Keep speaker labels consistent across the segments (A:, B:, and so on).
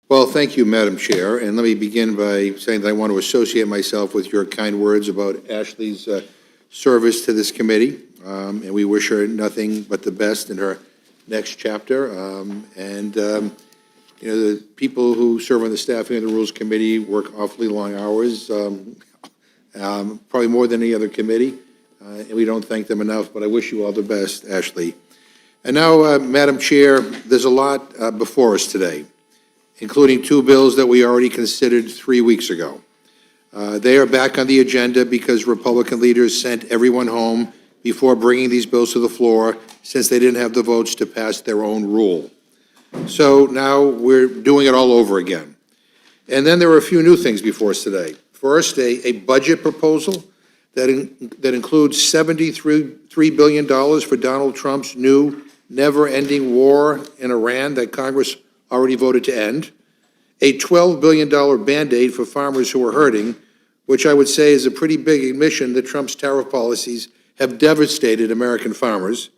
A: Well, thank you, Madam Chair, and let me begin by saying that I want to associate myself with your kind words about Ashley's service to this committee, and we wish her nothing but the best in her next chapter. You know, the people who serve on the staffing of the Rules Committee work awfully long hours, probably more than any other committee, and we don't thank them enough, but I wish you all the best, Ashley. And now, Madam Chair, there's a lot before us today, including two bills that we already considered 3 weeks ago. They are back on the agenda because Republican leaders sent everyone home before bringing these bills to the floor, since they didn't have the votes to pass their own rule. So now we're doing it all over again. And then there are a few new things before us today. First, a budget proposal that includes $73 billion for Donald Trump's new never-ending war in Iran that Congress already voted to end, a $12 billion Band-Aid for farmers who are hurting, which I would say is a pretty big admission that Trump's tariff policies have devastated American farmers,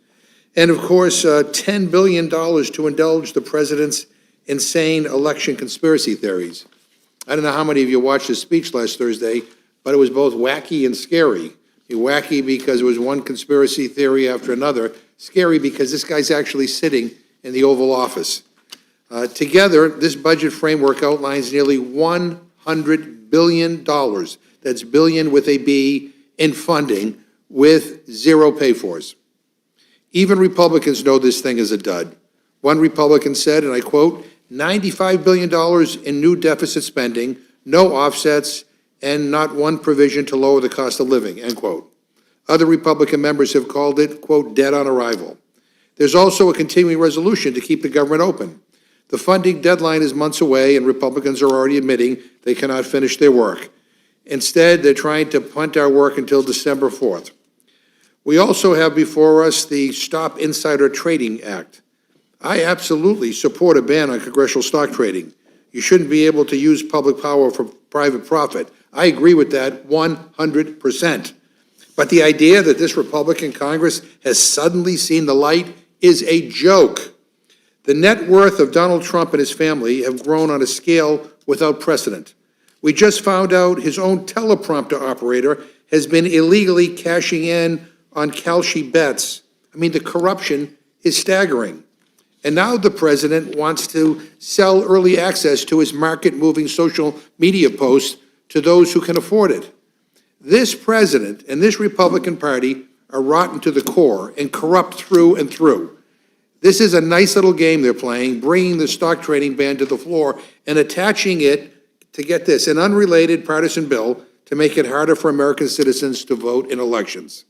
A: and, of course, $10 billion to indulge the president's insane election conspiracy theories. I don't know how many of you watched his speech last Thursday, but it was both wacky and scary. Wacky because it was one conspiracy theory after another, scary because this guy's actually sitting in the Oval Office. Together, this budget framework outlines nearly $100 billion, that's billion with a B, in funding with zero pay-fors. Even Republicans know this thing is a dud. One Republican said, and I quote, $95 billion in new deficit spending, no offsets, and not one provision to lower the cost of living, end quote. Other Republican members have called it, quote, dead on arrival. There's also a continuing resolution to keep the government open. The funding deadline is months away, and Republicans are already admitting they cannot finish their work. Instead, they're trying to punt our work until December 4th. We also have before us the Stop Insider Trading Act. I absolutely support a ban on congressional stock trading. You shouldn't be able to use public power for private profit. I agree with that 100%. But the idea that this Republican Congress has suddenly seen the light is a joke. The net worth of Donald Trump and his family have grown on a scale without precedent. We just found out his own teleprompter operator has been illegally cashing in on Kalshi bets. I mean, the corruption is staggering. And now the president wants to sell early access to his market-moving social media posts to those who can afford it. This president and this Republican Party are rotten to the core and corrupt through and through. This is a nice little game they're playing, bringing the stock trading ban to the floor and attaching it, to get this, an unrelated partisan bill to make it harder for American citizens to vote in elections.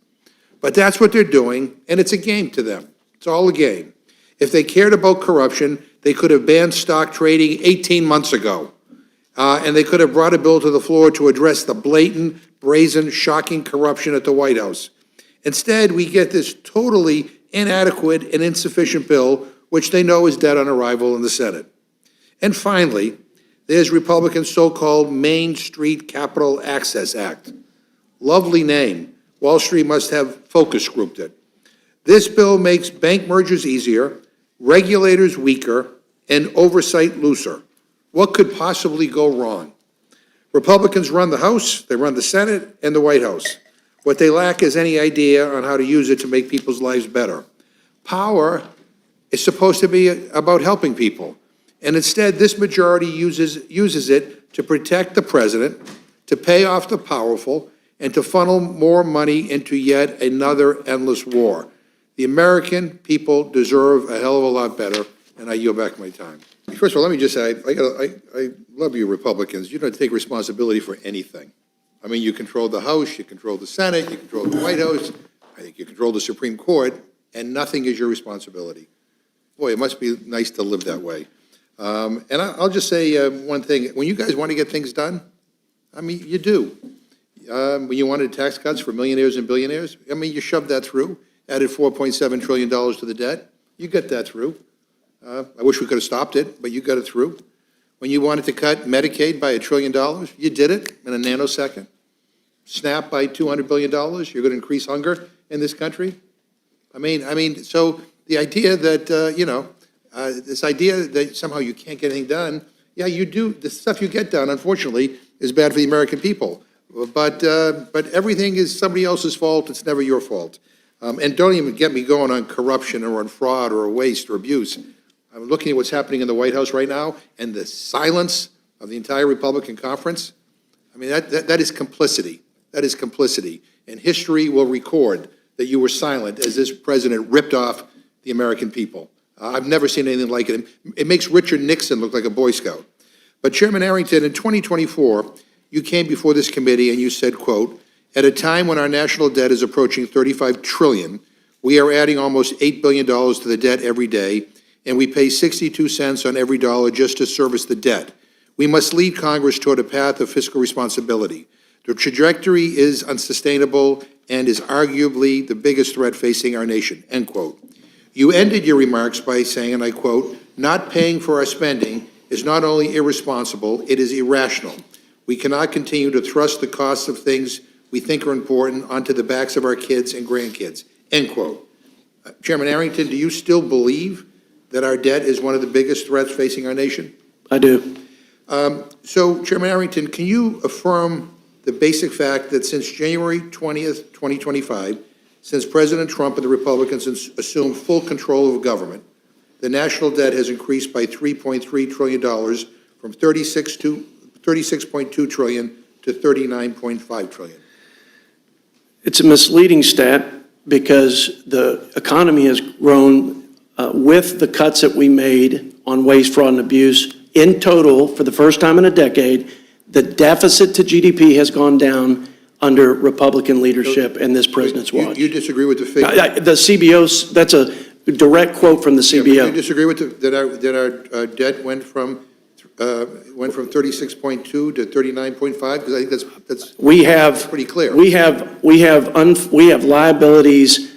A: But that's what they're doing, and it's a game to them. It's all a game. If they cared about corruption, they could have banned stock trading 18 months ago. And they could have brought a bill to the floor to address the blatant, brazen, shocking corruption at the White House. Instead, we get this totally inadequate and insufficient bill, which they know is dead on arrival in the Senate. And finally, there's Republicans' so-called Main Street Capital Access Act. Lovely name. Wall Street must have focus grouped it. This bill makes bank mergers easier, regulators weaker, and oversight looser. What could possibly go wrong? Republicans run the House, they run the Senate, and the White House. What they lack is any idea on how to use it to make people's lives better. Power is supposed to be about helping people, and instead this majority uses it to protect the president, to pay off the powerful, and to funnel more money into yet another endless war. The American people deserve a hell of a lot better, and I yield back my time. First of all, let me just say, I love you Republicans. You don't take responsibility for anything. I mean, you control the House, you control the Senate, you control the White House, I think you control the Supreme Court, and nothing is your responsibility. Boy, it must be nice to live that way. And I'll just say one thing. When you guys want to get things done, I mean, you do. When you wanted tax cuts for millionaires and billionaires, I mean, you shoved that through, added $4.7 trillion to the debt. You got that through. I wish we could have stopped it, but you got it through. When you wanted to cut Medicaid by $1 trillion, you did it in a nanosecond. SNAP by $200 billion, you're going to increase hunger in this country. I mean, so the idea that, this idea that somehow you can't get anything done, Yeah, you do. The stuff you get done, unfortunately, is bad for the American people. But everything is somebody else's fault. It's never your fault. And don't even get me going on corruption or on fraud or waste or abuse. I'm looking at what's happening in the White House right now and the silence of the entire Republican conference. I mean, that is complicity. That is complicity. And history will record that you were silent as this president ripped off the American people. I've never seen anything like it. It makes Richard Nixon look like a Boy Scout. But Chairman Arrington, in 2024, you came before this committee and you said, quote, "At a time when our national debt is approaching $35 trillion, we are adding almost $8 billion to the debt every day, and we pay 62 cents on every dollar just to service the debt. We must lead Congress toward a path of fiscal responsibility. The trajectory is unsustainable and is arguably the biggest threat facing our nation," end quote. You ended your remarks by saying, and I quote, "Not paying for our spending is not only irresponsible, it is irrational. We cannot continue to thrust the costs of things we think are important onto the backs of our kids and grandkids," end quote. Chairman Arrington, do you still believe that our debt is one of the biggest threats facing our nation?
B: I do.
A: So, Chairman Arrington, can you affirm the basic fact that since January 20th, 2025, since President Trump and the Republicans assumed full control of government, the national debt has increased by $3.3 trillion from $36.2 trillion to $39.5 trillion?
B: It's a misleading stat because the economy has grown with the cuts that we made on waste, fraud, and abuse. In total, for the first time in a decade, the deficit to GDP has gone down under Republican leadership and this president's watch.
A: You disagree with the figure?
B: The CBO, that's a direct quote from the CBO.
A: Yeah, you disagree with that our debt went from 36.2 to 39.5? Because I think that's pretty clear.
B: We have liabilities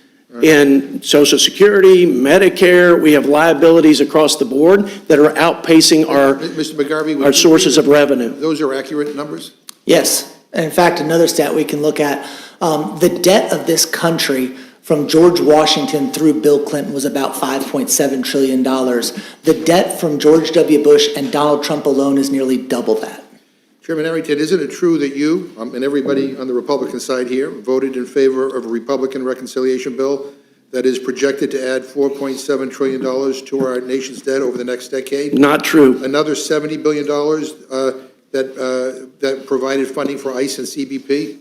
B: in Social Security, Medicare. We have liabilities across the board that are outpacing
A: Mr. McGovern,
B: our sources of revenue.
A: Those are accurate numbers?
C: Yes. And in fact, another stat we can look at, the debt of this country from George Washington through Bill Clinton was about $5.7 trillion. The debt from George W. Bush and Donald Trump alone is nearly double that.
A: Chairman Arrington, isn't it true that you and everybody on the Republican side here voted in favor of a Republican reconciliation bill that is projected to add $4.7 trillion to our nation's debt over the next decade?
B: Not true.
A: Another $70 billion that provided funding for ICE and CBP?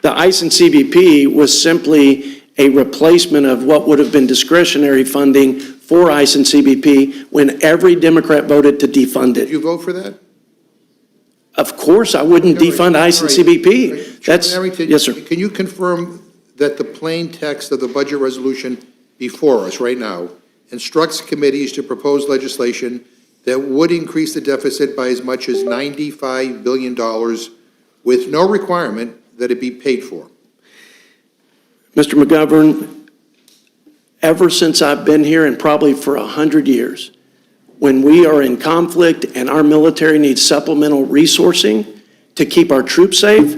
B: The ICE and CBP was simply a replacement of what would have been discretionary funding for ICE and CBP when every Democrat voted to defund it.
A: Did you vote for that?
B: Of course, I wouldn't defund ICE and CBP. That's, yes, sir.
A: Can you confirm that the plain text of the budget resolution before us right now instructs committees to propose legislation that would increase the deficit by as much as $95 billion with no requirement that it be paid for?
B: Mr. McGovern, ever since I've been here, and probably for 100 years, when we are in conflict and our military needs supplemental resourcing to keep our troops safe,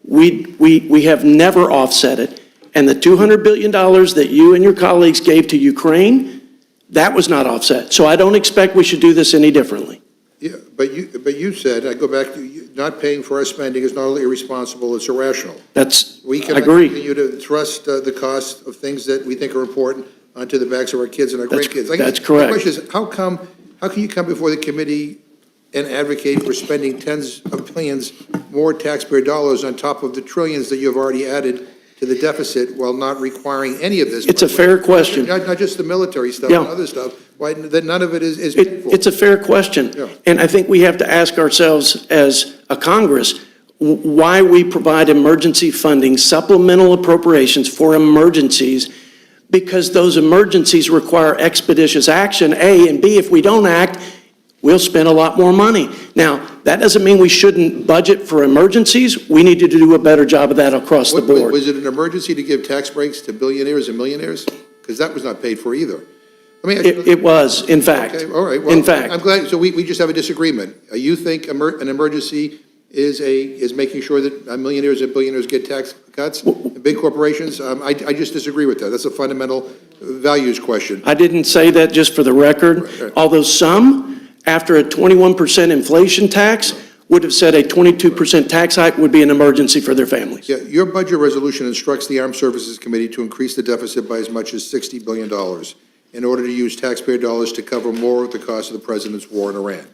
B: we have never offset it. And the $200 billion that you and your colleagues gave to Ukraine, that was not offset. So I don't expect we should do this any differently.
A: Yeah, but you said, I go back to not paying for our spending is not only irresponsible, it's irrational.
B: I agree.
A: Continue to thrust the cost of things that we think are important onto the backs of our kids and our grandkids.
B: That's correct.
A: The question is, how can you come before the committee and advocate for spending tens of billions more taxpayer dollars on top of the trillions that you have already added to the deficit while not requiring any of this?
B: It's a fair question.
A: Not just the military stuff and other stuff, why that none of it is paid for.
B: It's a fair question.
A: Yeah.
B: And I think we have to ask ourselves as a Congress why we provide emergency funding, supplemental appropriations for emergencies, because those emergencies require expeditious action, A, and B, if we don't act, we'll spend a lot more money. Now, that doesn't mean we shouldn't budget for emergencies. We need to do a better job of that across the board.
A: Was it an emergency to give tax breaks to billionaires and millionaires? Because that was not paid for either.
B: It was, in fact.
A: Okay, all right. Well,
B: in fact.
A: I'm glad. So we just have a disagreement. You think an emergency is making sure that millionaires and billionaires get tax cuts, big corporations? I just disagree with that. That's a fundamental values question.
B: I didn't say that, just for the record,
A: Right.
B: although some after a 21% inflation tax, would have said a 22% tax hike would be an emergency for their families.
A: Yeah, your budget resolution instructs the Armed Services Committee to increase the deficit by as much as $60 billion in order to use taxpayer dollars to cover more of the cost of the president's war in Iran.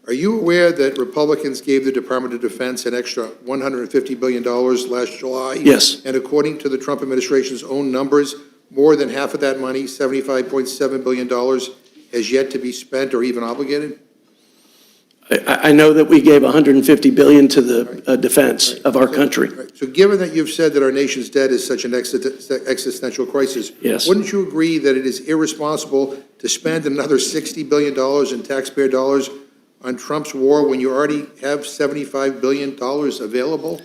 A: Are you aware that Republicans gave the Department of Defense an extra $150 billion last July?
B: Yes.
A: And according to the Trump administration's own numbers, more than half of that money, $75.7 billion, has yet to be spent or even obligated?
B: I know that we gave $150 billion to the defense of our country.
A: Right. So given that you've said that our nation's debt is such an existential crisis,
B: Yes.
A: wouldn't you agree that it is irresponsible to spend another $60 billion in taxpayer dollars on Trump's war when you already have $75 billion available?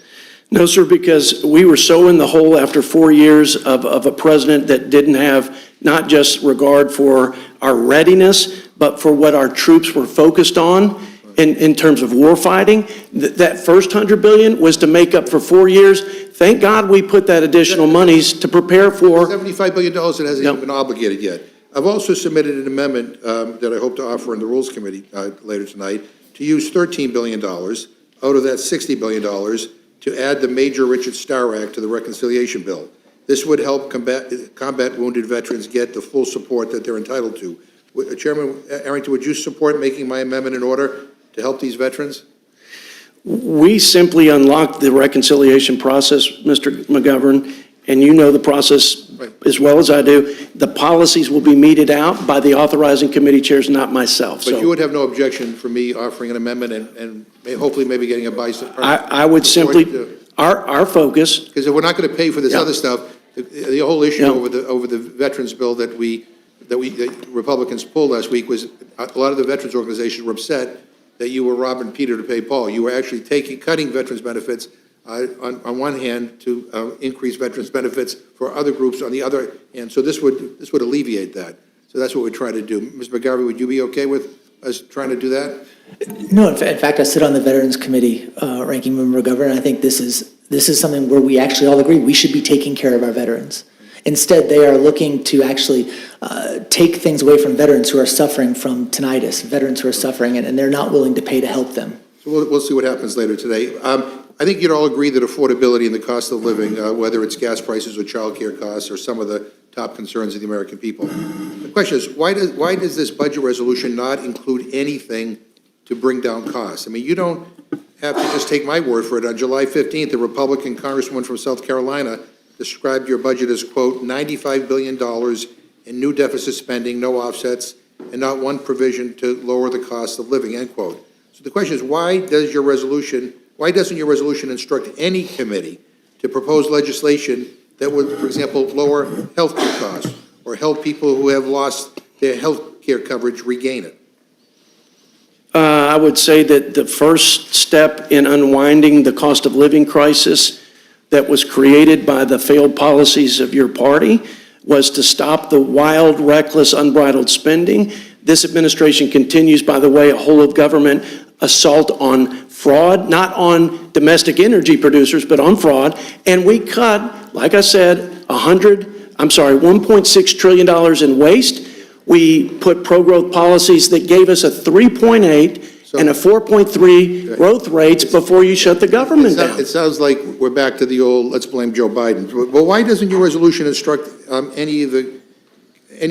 B: No, sir, because we were so in the hole after 4 years of a president that didn't have not just regard for our readiness, but for what our troops were focused on in terms of war fighting. That first $100 billion was to make up for 4 years. Thank God we put that additional monies to prepare for.
A: $75 billion that hasn't even been obligated yet. I've also submitted an amendment that I hope to offer in the Rules Committee later tonight to use $13 billion out of that $60 billion to add the Major Richard Starr Act to the reconciliation bill. This would help combat wounded veterans get the full support that they're entitled to. Chairman Arrington, would you support making my amendment in order to help these veterans?
B: We simply unlocked the reconciliation process, Mr. McGovern, and you know the process as well as I do. The policies will be meted out by the authorizing committee chairs, not myself.
A: But you would have no objection for me offering an amendment and hopefully maybe getting a bipartisan.
B: I would simply, our focus.
A: Because if we're not going to pay for this other stuff, the whole issue over the veterans bill that Republicans pulled last week was a lot of the veterans organizations were upset that you were robbing Peter to pay Paul. You were actually cutting veterans benefits on one hand to increase veterans benefits for other groups on the other hand. So this would alleviate that. So that's what we're trying to do. Ms. McGovern, would you be okay with us trying to do that?
C: No, in fact, I sit on the Veterans Committee, Ranking Member McGovern, and I think this is something where we actually all agree we should be taking care of our veterans. Instead, they are looking to actually take things away from veterans who are suffering from tinnitus, veterans who are suffering, and they're not willing to pay to help them.
A: So we'll see what happens later today. I think you'd all agree that affordability and the cost of living, whether it's gas prices or child care costs, are some of the top concerns of the American people. The question is, why does this budget resolution not include anything to bring down costs? I mean, you don't have to just take my word for it. On July 15th, the Republican congresswoman from South Carolina described your budget as, quote, $95 billion in new deficit spending, no offsets, and not one provision to lower the cost of living, end quote. So the question is, why doesn't your resolution instruct any committee to propose legislation that would, for example, lower health care costs or help people who have lost their health care coverage regain it?
B: I would say that the first step in unwinding the cost of living crisis that was created by the failed policies of your party was to stop the wild, reckless, unbridled spending. This administration continues, by the way, a whole of government assault on fraud, not on domestic energy producers, but on fraud. And we cut, like I said, $1.6 trillion in waste. We put pro-growth policies that gave us a 3.8 and a 4.3 growth rates before you shut the government down.
A: It sounds like we're back to the old, let's blame Joe Biden. Well, why doesn't your resolution instruct any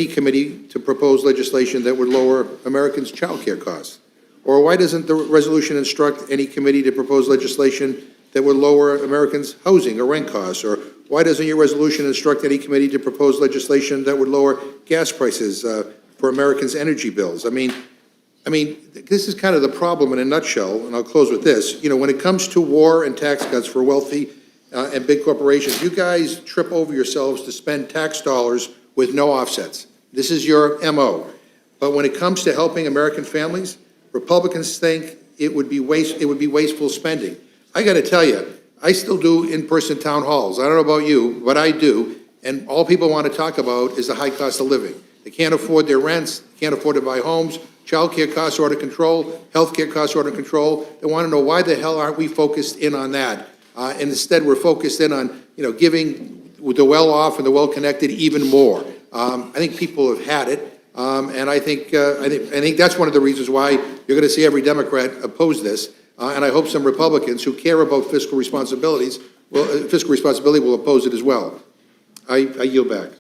A: committee to propose legislation that would lower Americans' child care costs? Or why doesn't the resolution instruct any committee to propose legislation that would lower Americans' housing or rent costs? Or why doesn't your resolution instruct any committee to propose legislation that would lower gas prices for Americans' energy bills? I mean, this is kind of the problem in a nutshell, and I'll close with this. You know, when it comes to war and tax cuts for wealthy and big corporations, you guys trip over yourselves to spend tax dollars with no offsets. This is your MO. But when it comes to helping American families, Republicans think it would be wasteful spending. I got to tell you, I still do in-person town halls. I don't know about you, but I do. And all people want to talk about is the high cost of living. They can't afford their rents, can't afford to buy homes. Child care costs are out of control. Health care costs are out of control. They want to know why the hell aren't we focused in on that? And instead, we're focused in on, giving the well-off and the well-connected even more. I think people have had it. And I think that's one of the reasons why you're going to see every Democrat oppose this. And I hope some Republicans who care about fiscal responsibility will oppose it as well. I yield back.